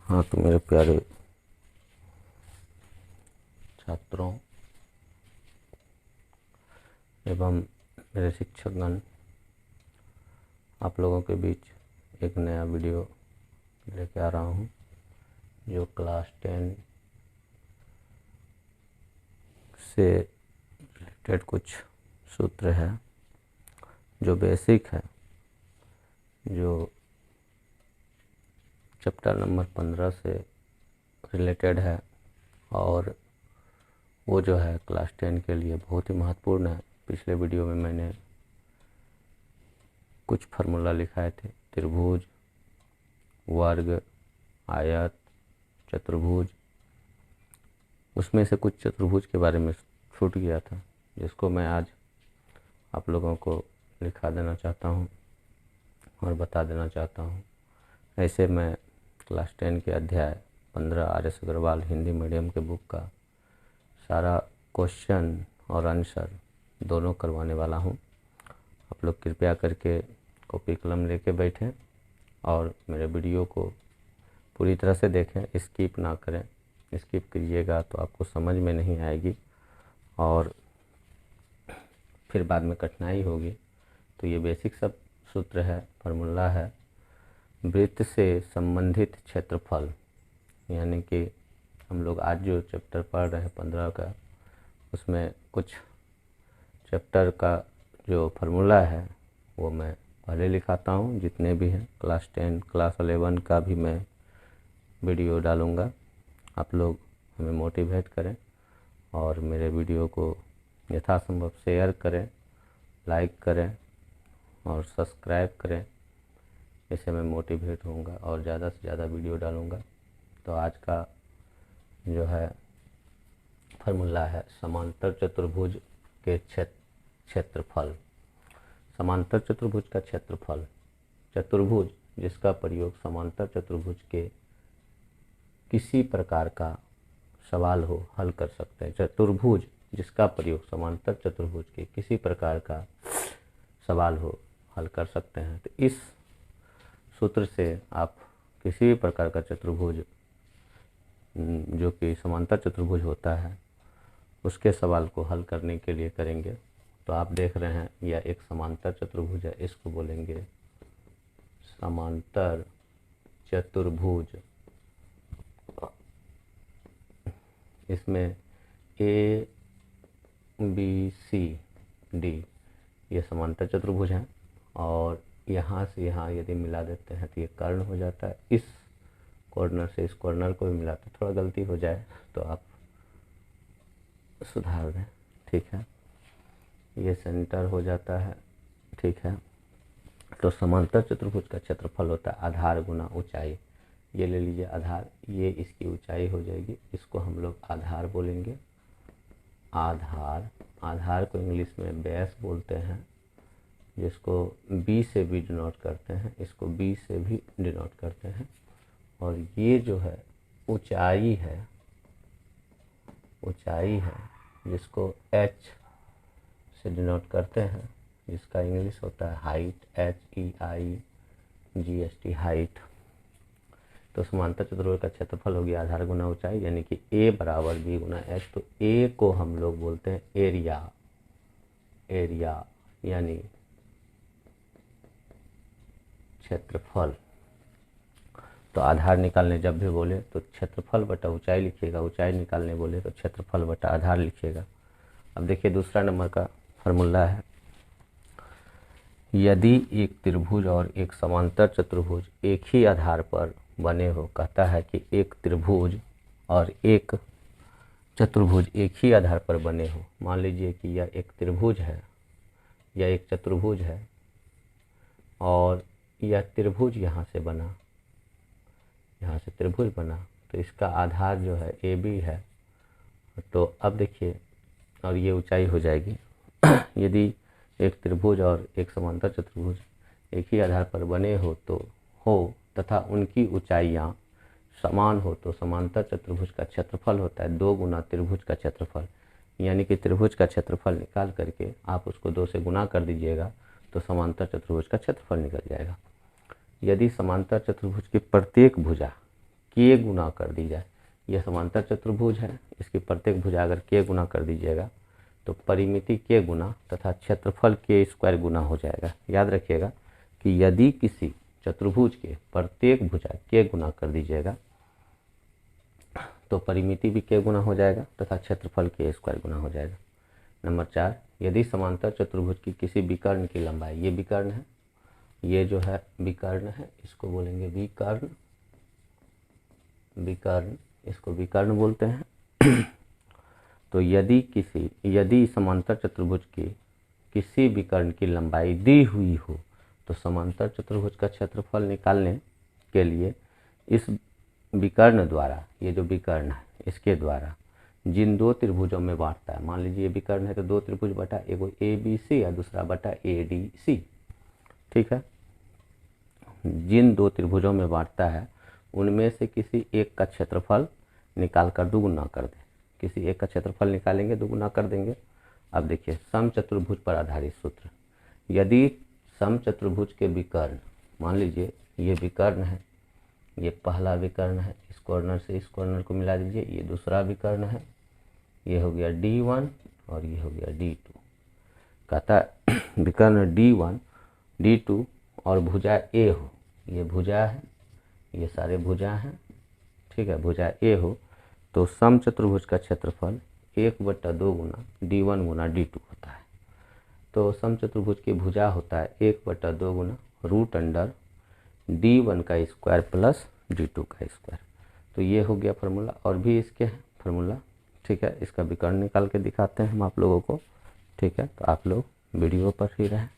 हाँ, तो मेरे प्यारे छात्रों एवं मेरे शिक्षकगण, आप लोगों के बीच एक नया वीडियो लेके आ रहा हूँ जो क्लास 10 से रिलेटेड कुछ सूत्र है जो बेसिक है, जो चैप्टर नंबर 15 से रिलेटेड है और वो जो है क्लास 10 के लिए बहुत ही महत्वपूर्ण है। पिछले वीडियो में मैंने कुछ फार्मूला लिखाए थे, त्रिभुज, वर्ग, आयत, चतुर्भुज। उसमें से कुछ चतुर्भुज के बारे में छूट गया था, जिसको मैं आज आप लोगों को लिखा देना चाहता हूँ और बता देना चाहता हूँ। ऐसे मैं क्लास 10 के अध्याय 15 आर.एस. अग्रवाल हिंदी मीडियम के बुक का सारा क्वेश्चन और आंसर दोनों करवाने वाला हूँ। आप लोग कृपया करके कॉपी कलम लेके बैठें और मेरे वीडियो को पूरी तरह से देखें, स्किप ना करें। स्किप कीजिएगा तो आपको समझ में नहीं आएगी और फिर बाद में कठिनाई होगी। तो ये बेसिक सब सूत्र है, फार्मूला है। वृत्त से संबंधित क्षेत्रफल, यानी कि हम लोग आज जो चैप्टर पढ़ रहे हैं 15 का, उसमें कुछ चैप्टर का जो फार्मूला है वो मैं पहले लिखाता हूँ। जितने भी हैं क्लास 10, क्लास 11 का भी मैं वीडियो डालूँगा। आप लोग हमें मोटिवेट करें और मेरे वीडियो को यथासंभव शेयर करें, लाइक करें और सब्सक्राइब करें। इससे मैं मोटिवेट होऊंगा और ज़्यादा से ज़्यादा वीडियो डालूँगा। तो आज का जो है फार्मूला है समांतर चतुर्भुज के क्षेत्रफल। समांतर चतुर्भुज का क्षेत्रफल, चतुर्भुज जिसका प्रयोग समांतर चतुर्भुज के किसी प्रकार का सवाल हो हल कर सकते हैं। चतुर्भुज जिसका प्रयोग समांतर चतुर्भुज के किसी प्रकार का सवाल हो हल कर सकते हैं। तो इस सूत्र से आप किसी भी प्रकार का चतुर्भुज जो कि समांतर चतुर्भुज होता है उसके सवाल को हल करने के लिए करेंगे। तो आप देख रहे हैं यह एक समांतर चतुर्भुज है, इसको बोलेंगे समांतर चतुर्भुज। इसमें ए बी सी डी ये समांतर चतुर्भुज हैं और यहाँ से यहाँ यदि मिला देते हैं तो ये कर्ण हो जाता है। इस कॉर्नर से इस कॉर्नर को भी मिलाते, थोड़ा गलती हो जाए तो आप सुधार दें, ठीक है। ये सेंटर हो जाता है, ठीक है। तो समांतर चतुर्भुज का क्षेत्रफल होता है आधार गुना ऊंचाई। ये ले लीजिए आधार, ये इसकी ऊंचाई हो जाएगी, इसको हम लोग आधार बोलेंगे। आधार, आधार को इंग्लिश में बेस बोलते हैं, जिसको बी से भी डिनोट करते हैं, इसको बी से भी डिनोट करते हैं। और ये जो है ऊंचाई है, ऊंचाई है जिसको एच से डिनोट करते हैं, जिसका इंग्लिश होता है हाइट, HEIGHT हाइट। तो समांतर चतुर्भुज का क्षेत्रफल हो गया आधार गुना ऊंचाई, यानी कि A बराबर B गुना H। तो A को हम लोग बोलते हैं एरिया, एरिया यानी क्षेत्रफल। तो आधार निकालने जब भी बोले तो क्षेत्रफल बटा ऊंचाई लिखिएगा, ऊंचाई निकालने बोले तो क्षेत्रफल बटा आधार लिखिएगा। अब देखिए दूसरा नंबर का फार्मूला है, यदि एक त्रिभुज और एक समांतर चतुर्भुज एक ही आधार पर बने हो, कहता है कि एक त्रिभुज और एक चतुर्भुज एक ही आधार पर बने हो। मान लीजिए कि यह एक त्रिभुज है, यह एक चतुर्भुज है और यह त्रिभुज यहाँ से बना, यहाँ से त्रिभुज बना, तो इसका आधार जो है AB है। तो अब देखिए, और ये ऊंचाई हो जाएगी। यदि एक त्रिभुज और एक समांतर चतुर्भुज एक ही आधार पर बने हो तथा उनकी ऊंचाइयाँ समान हो तो समांतर चतुर्भुज का क्षेत्रफल होता है 2 गुना त्रिभुज का क्षेत्रफल। यानी कि त्रिभुज का क्षेत्रफल निकाल करके आप उसको 2 से गुना कर दीजिएगा तो समांतर चतुर्भुज का क्षेत्रफल निकल जाएगा। यदि समांतर चतुर्भुज की प्रत्येक भुजा k गुना कर दी जाए, यह समांतर चतुर्भुज है, इसकी प्रत्येक भुजा अगर k गुना कर दीजिएगा तो परिमिति k गुना तथा क्षेत्रफल k स्क्वायर गुना हो जाएगा। याद रखिएगा कि यदि किसी चतुर्भुज के प्रत्येक भुजा k गुना कर दीजिएगा तो परिमिति भी k गुना हो जाएगा तथा क्षेत्रफल k स्क्वायर गुना हो जाएगा। नंबर 4, यदि समांतर चतुर्भुज की किसी विकर्ण की लंबाई, ये विकर्ण है, ये जो है विकर्ण है, इसको बोलेंगे विकर्ण, विकर्ण, इसको विकर्ण बोलते हैं। तो यदि समांतर चतुर्भुज की किसी विकर्ण की लंबाई दी हुई हो तो समांतर चतुर्भुज का क्षेत्रफल निकालने के लिए इस विकर्ण द्वारा, ये जो विकर्ण है इसके द्वारा जिन दो त्रिभुजों में बांटता है, मान लीजिए ये विकर्ण है तो दो त्रिभुज बटा, एगो ABC या दूसरा बटा ADC, ठीक है। जिन दो त्रिभुजों में बांटता है उनमें से किसी एक का क्षेत्रफल निकाल कर दुगुना कर दें, किसी एक का क्षेत्रफल निकालेंगे दुगुना कर देंगे। अब देखिए समचतुर्भुज पर आधारित सूत्र, यदि समचतुर्भुज के विकर्ण, मान लीजिए ये विकर्ण है, ये पहला विकर्ण है, इस कॉर्नर से इस कॉर्नर को मिला दीजिए, ये दूसरा विकर्ण है, ये हो गया D1 और ये हो गया D2। कहता है विकर्ण D1 D2 और भुजा A हो, ये भुजा है, ये सारे भुजा हैं, ठीक है, भुजा A हो तो समचतुर्भुज का क्षेत्रफल 1/2 गुना D1 गुना D2 होता है। तो समचतुर्भुज की भुजा होता है 1/2 गुना √अंडर D1 का स्क्वायर प्लस D2 का स्क्वायर। तो ये हो गया फार्मूला, और भी इसके हैं फार्मूला, ठीक है। इसका विकर्ण निकाल के दिखाते हैं हम आप लोगों को, ठीक है। तो आप लोग वीडियो पर ही रहें।